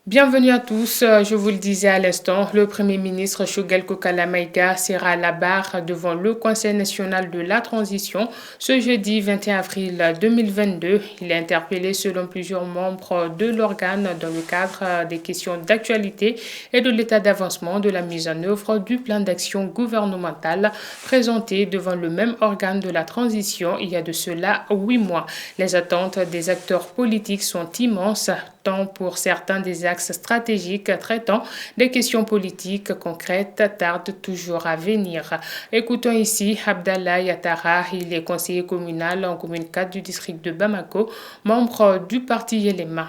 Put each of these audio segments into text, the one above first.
Bienvenue à tous. Je vous le disais à l'instant, le Premier ministre Choguel Kokalla Maïga sera à la barre devant le Conseil national de la transition ce jeudi 21 avril 2022. Il est interpellé selon plusieurs membres de l'organe dans le cadre des questions d'actualité et de l'état d'avancement de la mise en œuvre du plan d'action gouvernemental présenté devant le même organe de la transition il y a de cela 8 mois. Les attentes des acteurs politiques sont immenses, tant pour certains des axes stratégiques traitant des questions politiques concrètes tardent toujours à venir. Écoutons ici Abdallah Yattara, il est conseiller communal en commune 4 du district de Bamako, membre du parti Yelema.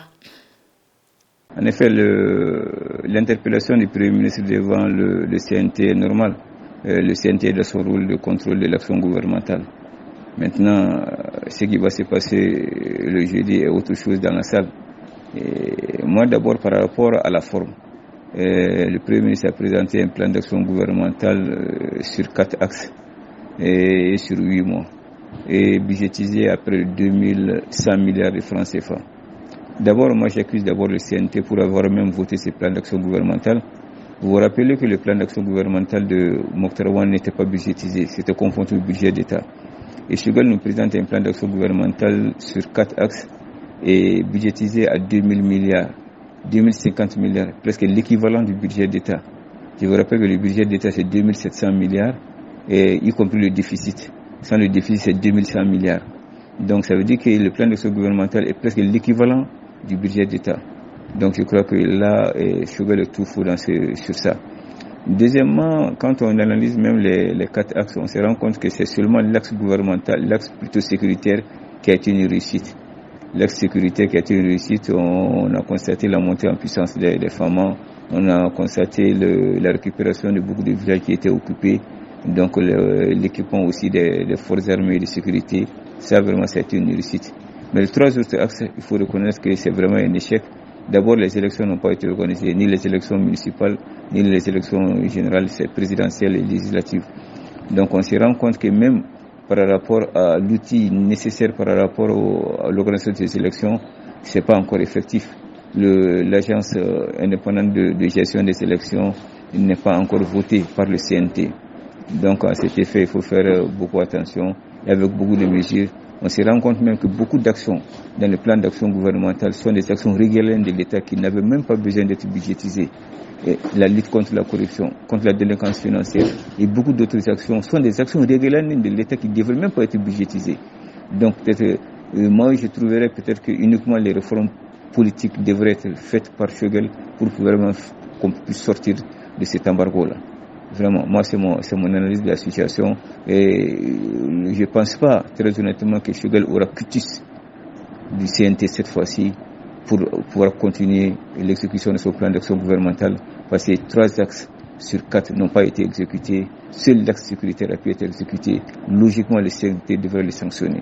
En effet, l'interpellation du Premier ministre devant le CNT est normale. Le CNT est dans son rôle de contrôle de l'action gouvernementale. Maintenant, ce qui va se passer le jeudi est autre chose dans la salle. Et moi, d'abord, par rapport à la forme, le Premier ministre a présenté un plan d'action gouvernemental sur 4 axes et sur 8 mois, et budgétisé à près de 2100 milliards de francs CFA. D'abord, moi, j'accuse d'abord le CNT pour avoir même voté ce plan d'action gouvernemental. Vous vous rappelez que le plan d'action gouvernemental de Mokhtar Ouane n'était pas budgétisé, c'était confronté au budget d'État. Et Choguel nous présente un plan d'action gouvernemental sur 4 axes et budgétisé à 2000 milliards, 2050 milliards, presque l'équivalent du budget d'État. Je vous rappelle que le budget d'État c'est 2700 milliards, et y compris le déficit. Sans le déficit c'est 2100 milliards. Donc ça veut dire que le plan d'action gouvernemental est presque l'équivalent du budget d'État. Donc je crois que là, Choguel est tout faux sur ça. Deuxièmement, quand on analyse même les 4 axes, on se rend compte que c'est seulement l'axe gouvernemental, l'axe plutôt sécuritaire qui a été une réussite. L'axe sécuritaire qui a été une réussite, on a constaté la montée en puissance des FAMA, on a constaté la récupération de beaucoup de villages qui étaient occupés, donc l'équipement aussi des forces armées de sécurité, ça vraiment ça a été une réussite. Mais les 3 autres axes, il faut reconnaître que c'est vraiment un échec. D'abord, les élections n'ont pas été organisées, ni les élections municipales, ni les élections générales, c'est présidentielles et législatives. Donc on se rend compte que même par rapport à l'outil nécessaire par rapport à l'organisation des élections, c'est pas encore effectif. L'agence indépendante de gestion des élections n'est pas encore votée par le CNT. Donc à cet effet, il faut faire beaucoup attention et avec beaucoup de mesures. On se rend compte même que beaucoup d'actions dans le plan d'action gouvernemental sont des actions régaliennes de l'État qui n'avaient même pas besoin d'être budgétisées. Et la lutte contre la corruption, contre la délinquance financière et beaucoup d'autres actions sont des actions régaliennes de l'État qui ne devraient même pas être budgétisées. Donc peut-être, moi je trouverais peut-être que uniquement les réformes politiques devraient être faites par Choguel pour vraiment qu'on puisse sortir de cet embargo-là. Vraiment, moi c'est mon analyse de la situation et je ne pense pas très honnêtement que Choguel aura cutis du CNT cette fois-ci pour pouvoir continuer l'exécution de son plan d'action gouvernemental parce que 3 axes sur 4 n'ont pas été exécutés. Seul l'axe sécuritaire a pu être exécuté. Logiquement, le CNT devrait le sanctionner.